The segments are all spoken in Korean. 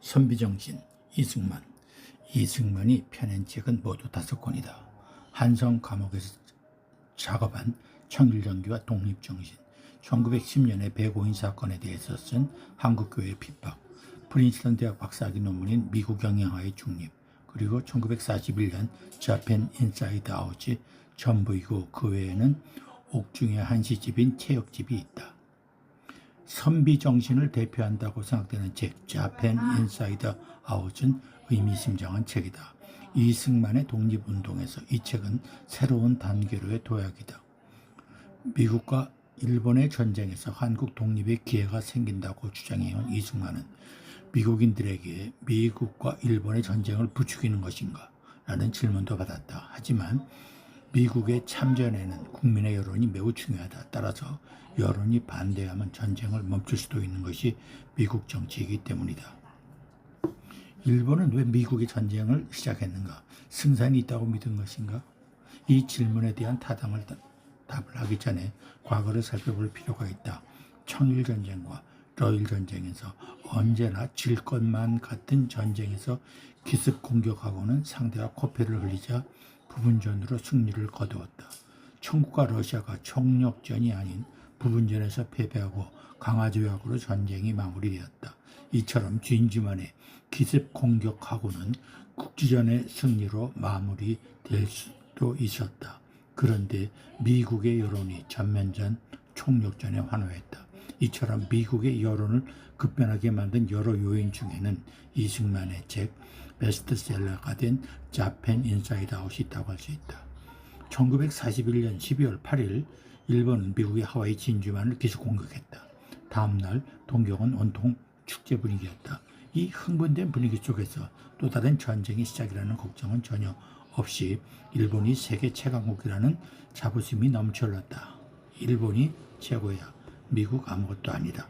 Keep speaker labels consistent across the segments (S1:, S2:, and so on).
S1: 선비정신 이승만. 이승만이 펴낸 책은 모두 5권이다. 한성 감옥에서 작업한 청일전기와 독립정신, 1910년의 배고인 사건에 대해서 쓴 한국교회 핍박, 프린스턴 대학 박사학위 논문인 미국 영향하의 중립, 그리고 1941년 자펜 인사이드 아웃이 전부이고 그 외에는 옥중의 한시집인 체역집이 있다. 선비정신을 대표한다고 생각되는 책 자펜 인사이드 아웃은 의미심장한 책이다. 이승만의 독립운동에서 이 책은 새로운 단계로의 도약이다. 미국과 일본의 전쟁에서 한국 독립의 기회가 생긴다고 주장해온 이승만은 미국인들에게 미국과 일본의 전쟁을 부추기는 것인가? 라는 질문도 받았다. 하지만 미국의 참전에는 국민의 여론이 매우 중요하다. 따라서 여론이 반대하면 전쟁을 멈출 수도 있는 것이 미국 정치이기 때문이다. 일본은 왜 미국의 전쟁을 시작했는가? 승산이 있다고 믿은 것인가? 이 질문에 대한 타당을 답을 하기 전에 과거를 살펴볼 필요가 있다. 청일전쟁과 러일전쟁에서 언제나 질 것만 같은 전쟁에서 기습 공격하고는 상대가 코피를 흘리자 부분전으로 승리를 거두었다. 청국과 러시아가 총력전이 아닌 부분전에서 패배하고 강화조약으로 전쟁이 마무리되었다. 이처럼 진주만의 기습 공격하고는 국지전의 승리로 마무리될 수도 있었다. 그런데 미국의 여론이 전면전 총력전에 환호했다. 이처럼 미국의 여론을 급변하게 만든 여러 요인 중에는 이승만의 책 베스트셀러가 된 자펜 인사이드 아웃이 있다고 할 수 있다. 1941년 12월 8일 일본은 미국의 하와이 진주만을 기습 공격했다. 다음날 동경은 온통 축제 분위기였다. 이 흥분된 분위기 속에서 또 다른 전쟁의 시작이라는 걱정은 전혀 없이 일본이 세계 최강국이라는 자부심이 넘쳐 흘렀다. 일본이 최고야. 미국 아무것도 아니다.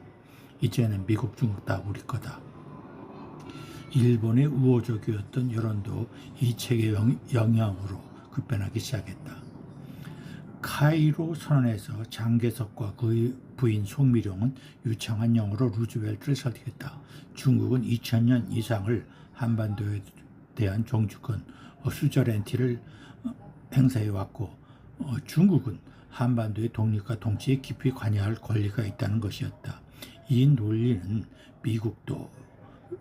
S1: 이제는 미국, 중국 다 우리 거다. 일본의 우호적이었던 여론도 이 책의 영향으로 급변하기 시작했다. 카이로 선언에서 장개석과 그의 부인 송미령은 유창한 영어로 루즈벨트를 설득했다. 중국은 2000년 이상을 한반도에 대한 종주권 수저렌티를 행사해왔고 중국은 한반도의 독립과 통치에 깊이 관여할 권리가 있다는 것이었다. 이 논리는 미국도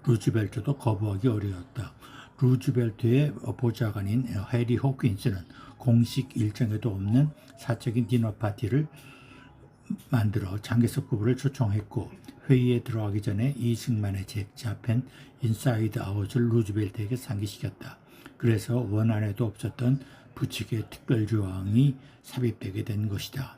S1: 루즈벨트도 거부하기 어려웠다. 루즈벨트의 보좌관인 해리 호킨스는 공식 일정에도 없는 사적인 디너 파티를 만들어 장개석 부부를 초청했고 회의에 들어가기 전에 이승만의 책 자펜 인사이드 아웃을 루즈벨트에게 상기시켰다. 그래서 원안에도 없었던 부칙의 특별조항이 삽입되게 된 것이다.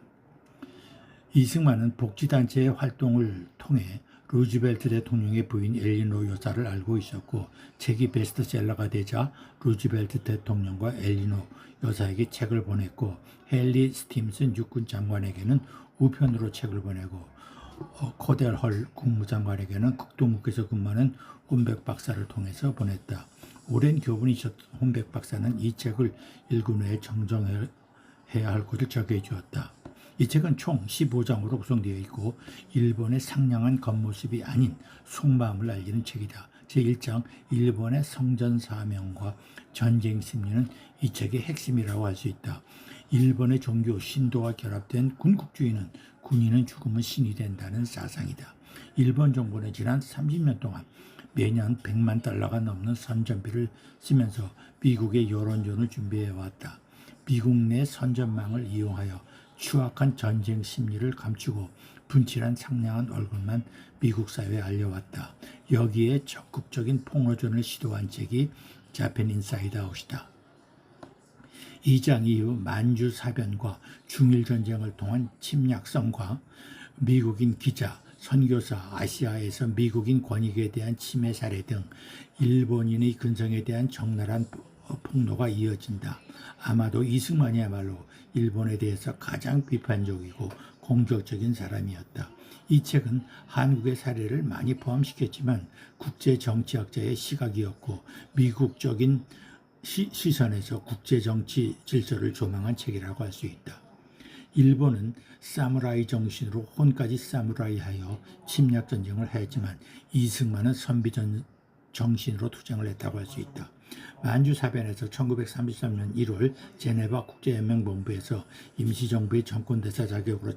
S1: 이승만은 복지단체의 활동을 통해 루즈벨트 대통령의 부인 엘리노 여사를 알고 있었고 책이 베스트셀러가 되자 루즈벨트 대통령과 엘리노 여사에게 책을 보냈고 헨리 스팀슨 육군 장관에게는 우편으로 책을 보내고 코델 헐 국무장관에게는 극동국에서 근무하는 혼백 박사를 통해서 보냈다. 오랜 교분이 있었던 혼백 박사는 이 책을 읽은 후에 정정해야 할 것을 적해 주었다. 이 책은 총 15장으로 구성되어 있고 일본의 상냥한 겉모습이 아닌 속마음을 알리는 책이다. 제1장 일본의 성전사명과 전쟁 심리는 이 책의 핵심이라고 할 수 있다. 일본의 종교 신도와 결합된 군국주의는 군인은 죽으면 신이 된다는 사상이다. 일본 정부는 지난 30년 동안 매년 100만 달러가 넘는 선전비를 쓰면서 미국의 여론전을 준비해왔다. 미국 내 선전망을 이용하여 추악한 전쟁 심리를 감추고 분칠한 상냥한 얼굴만 미국 사회에 알려왔다. 여기에 적극적인 폭로전을 시도한 책이 자펜 인사이드 아웃이다. 2장 이후 만주 사변과 중일전쟁을 통한 침략성과 미국인 기자, 선교사, 아시아에서 미국인 권익에 대한 침해 사례 등 일본인의 근성에 대한 적나라한 폭로가 이어진다. 아마도 이승만이야말로 일본에 대해서 가장 비판적이고 공격적인 사람이었다. 이 책은 한국의 사례를 많이 포함시켰지만 국제정치학자의 시각이었고 미국적인 시선에서 국제정치 질서를 조망한 책이라고 할 수 있다. 일본은 사무라이 정신으로 혼까지 사무라이하여 침략전쟁을 했지만 이승만은 정신으로 투쟁을 했다고 할 수 있다. 만주사변에서 1933년 1월 제네바 국제연맹본부에서 임시정부의 정권대사 자격으로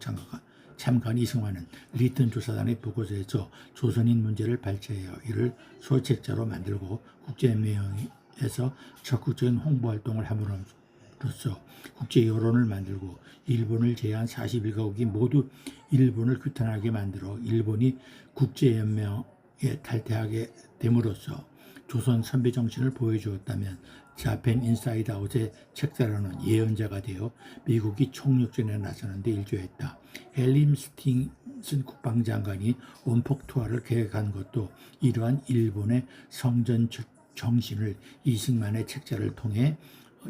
S1: 참가한 이승만은 리튼 조사단의 보고서에서 조선인 문제를 발췌하여 이를 소책자로 만들고 국제연맹에서 적극적인 홍보활동을 함으로써 국제 여론을 만들고 일본을 제외한 41가국이 모두 일본을 규탄하게 만들어 일본이 국제연맹에 탈퇴하게 됨으로써 조선 선배 정신을 보여주었다면 자펜 인사이드 아웃의 책자로는 예언자가 되어 미국이 총력전에 나서는데 일조했다. 헬림 스팅슨 국방장관이 원폭 투하를 계획한 것도 이러한 일본의 성전 정신을 이승만의 책자를 통해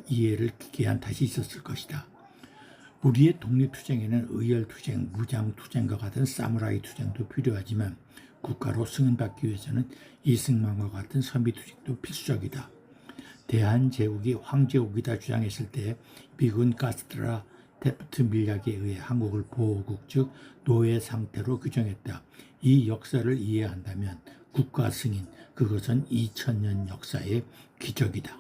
S1: 이해를 기한 탓이 있었을 것이다. 우리의 독립투쟁에는 의열투쟁, 무장투쟁과 같은 사무라이 투쟁도 필요하지만 국가로 승인받기 위해서는 이승만과 같은 선비투쟁도 필수적이다. 대한제국이 황제국이다 주장했을 때 미군 가스트라 테프트 밀약에 의해 한국을 보호국 즉 노예 상태로 규정했다. 이 역사를 이해한다면 국가 승인, 그것은 2000년 역사의 기적이다.